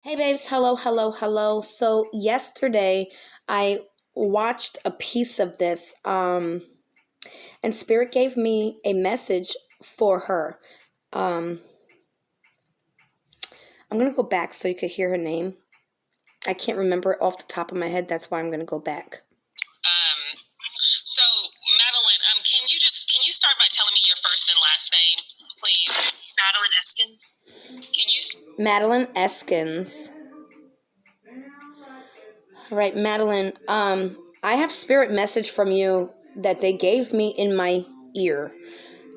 Hey babes, hello, hello, hello. So yesterday I watched a piece of this and Spirit gave me a message for her. Um I'm going to go back so you could hear her name. I can't remember it off the top of my head. That's why I'm going to go back. Um, so Madeline, can you start by telling me your first and last name, please? Madeline Eskins. Can you? Madeline Eskins. All right, Madeline, I have Spirit message from you that they gave me in my ear.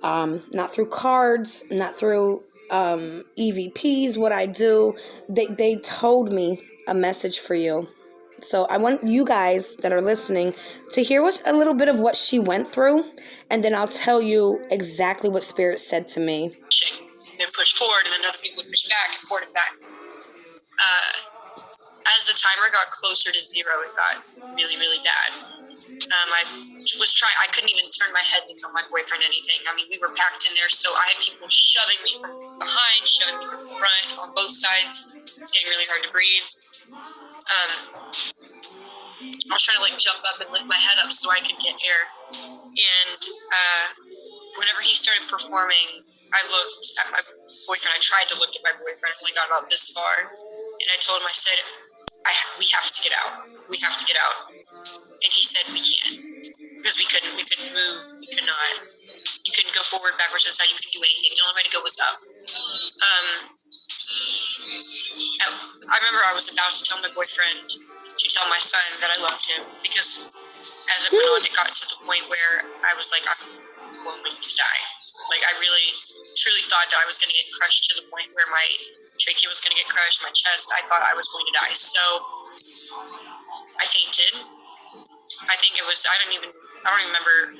Not through cards, not through EVPs, what I do. They told me a message for you. So I want you guys that are listening to hear a little bit of what she went through, and then I'll tell you exactly what Spirit said to me. And push forward, and then other people would push back and forward and back. As the timer got closer to zero, it got really, really bad. I couldn't even turn my head to tell my boyfriend anything. I mean, we were packed in there, so I had people shoving me from behind, shoving me from the front, on both sides. It's getting really hard to breathe. I was trying to jump up and lift my head up so I could get air. And whenever he started performing, I looked at my boyfriend. I tried to look at my boyfriend. I only got about this far, and I told him, I said, we have to get out. We have to get out. And he said, we can't, because we couldn't move. We could not. You couldn't go forward, backwards, to the side. You couldn't do anything. The only way to go was up. I remember I was about to tell my boyfriend to tell my son that I loved him, because as it went on, it got to the point where I was like, I'm going to die. I really, truly thought that I was going to get crushed to the point where my trachea was going to get crushed, my chest. I thought I was going to die. So I fainted. I think it was, I don't even remember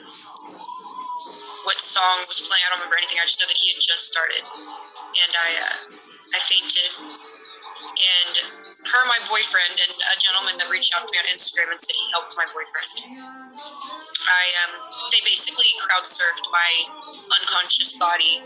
what song was playing. I don't remember anything. I just know that he had just started. And I fainted. And per my boyfriend and a gentleman that reached out to me on Instagram and said he helped my boyfriend, they basically crowd surfed my unconscious body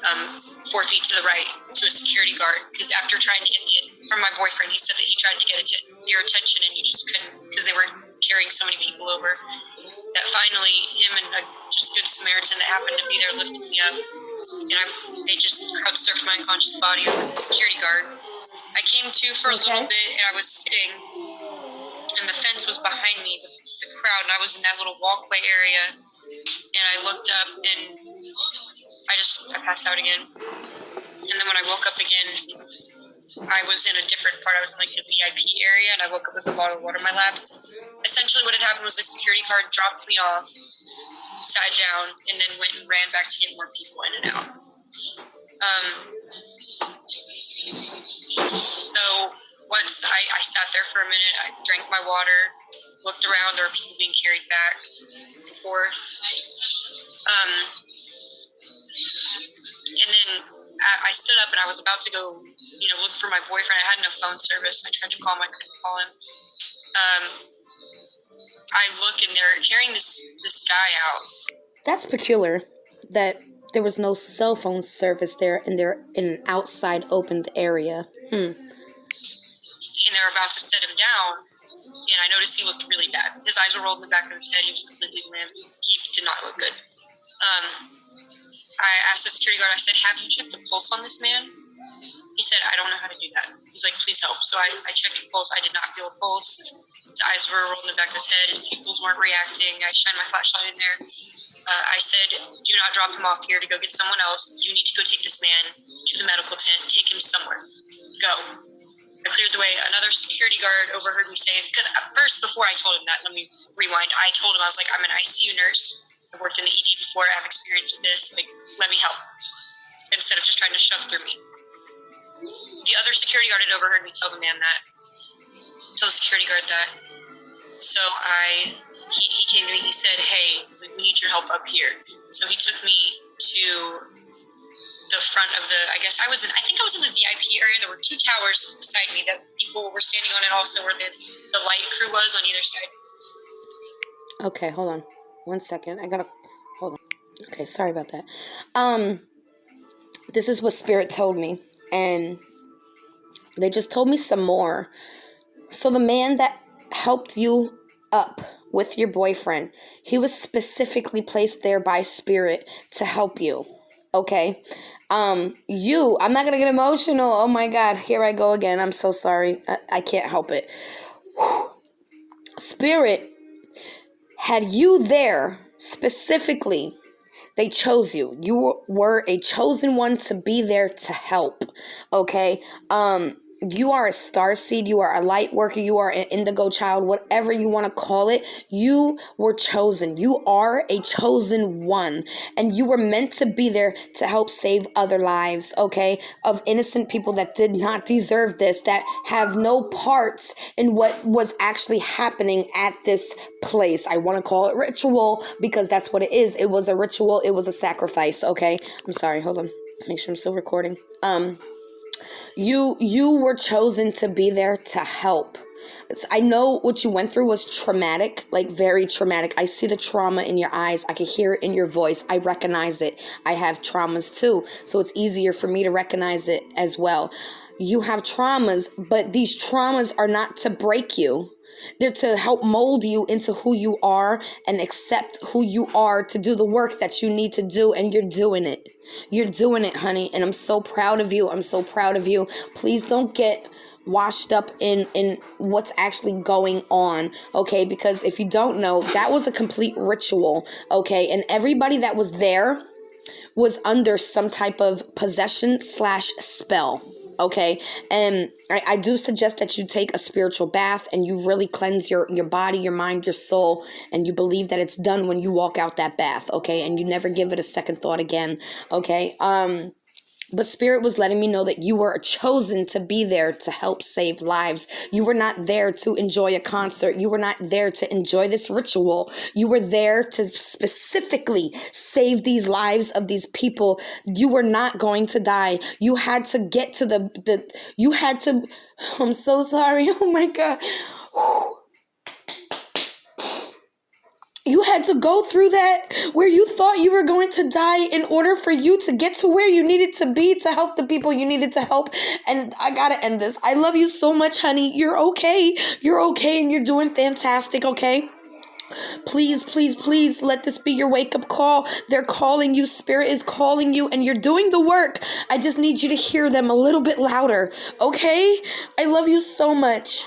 4 feet to the right to a security guard, because after trying to get from my boyfriend, he said that he tried to get your attention and you just couldn't, because they were carrying so many people over, that finally him and a just good Samaritan that happened to be there lifted me up, and they just crowd surfed my unconscious body over the security guard. I came to for a little bit, and I was sitting, and the fence was behind me, the crowd, and I was in that little walkway area, and I looked up, and I passed out again. And then when I woke up again, I was in a different part. I was in the VIP area, and I woke up with a bottle of water in my lap. Essentially what had happened was the security guard dropped me off, sat down, and then went and ran back to get more people in and out. So once I sat there for a minute, I drank my water, looked around, there were people being carried back and forth. And then I stood up and I was about to go, look for my boyfriend. I had no phone service. I tried to call him. I couldn't call him. I look and they're carrying this guy out. That's peculiar that there was no cell phone service there, and they're in an outside opened area. And they're about to set him down, and I noticed he looked really bad. His eyes were rolled in the back of his head. He was completely limp. He did not look good. I asked the security guard, I said, have you checked the pulse on this man? He said, I don't know how to do that. He's like, please help. So I checked the pulse. I did not feel a pulse. His eyes were rolled in the back of his head. His pupils weren't reacting. I shined my flashlight in there. I said, do not drop him off here to go get someone else. You need to go take this man to the medical tent. Take him somewhere. Go. I cleared the way. Another security guard overheard me say, because at first, before I told him that, let me rewind. I told him, I was like, I'm an ICU nurse. I've worked in the ED before. I have experience with this. Let me help. Instead of just trying to shove through me. The other security guard had overheard me tell the man that. Tell the security guard that. So he came to me. He said, hey, we need your help up here. So he took me to the front of I think I was in the VIP area. There were 2 towers beside me that people were standing on, and also where the light crew was on either side. Okay, hold on. 1 second. Hold on. Okay, sorry about that. This is what Spirit told me, and They just told me some more. So the man that helped you up with your boyfriend, he was specifically placed there by spirit to help you. Okay? I'm not gonna get emotional. Oh my God, here I go again. I'm so sorry. I can't help it. Spirit had you there specifically. They chose you. You were a chosen one to be there to help. Okay? You are a starseed, you are a light worker, you are an indigo child, whatever you want to call it. You were chosen. You are a chosen one. And you were meant to be there to help save other lives, okay? Of innocent people that did not deserve this, that have no parts in what was actually happening at this place. I want to call it ritual because that's what it is. It was a ritual. It was a sacrifice, okay? I'm sorry. Hold on. Make sure I'm still recording. You were chosen to be there to help. I know what you went through was traumatic, like very traumatic. I see the trauma in your eyes. I can hear it in your voice. I recognize it. I have traumas too, so it's easier for me to recognize it as well. You have traumas, but these traumas are not to break you. They're to help mold you into who you are and accept who you are to do the work that you need to do, and you're doing it. You're doing it, honey, and I'm so proud of you. I'm so proud of you. Please don't get washed up in what's actually going on, okay? Because if you don't know, that was a complete ritual, okay? And everybody that was there was under some type of possession/spell. Okay, and I do suggest that you take a spiritual bath and you really cleanse your body, your mind, your soul, and you believe that it's done when you walk out that bath, okay? And you never give it a second thought again, okay? But Spirit was letting me know that you were chosen to be there to help save lives. You were not there to enjoy a concert. You were not there to enjoy this ritual. You were there to specifically save these lives of these people. You were not going to die. You had to get to you had to, I'm so sorry. Oh my God. You had to go through that where you thought you were going to die in order for you to get to where you needed to be to help the people you needed to help. And I gotta end this. I love you so much, honey. You're okay. You're okay and you're doing fantastic, okay? Please, please, please let this be your wake-up call. They're calling you. Spirit is calling you and you're doing the work. I just need you to hear them a little bit louder, okay? I love you so much.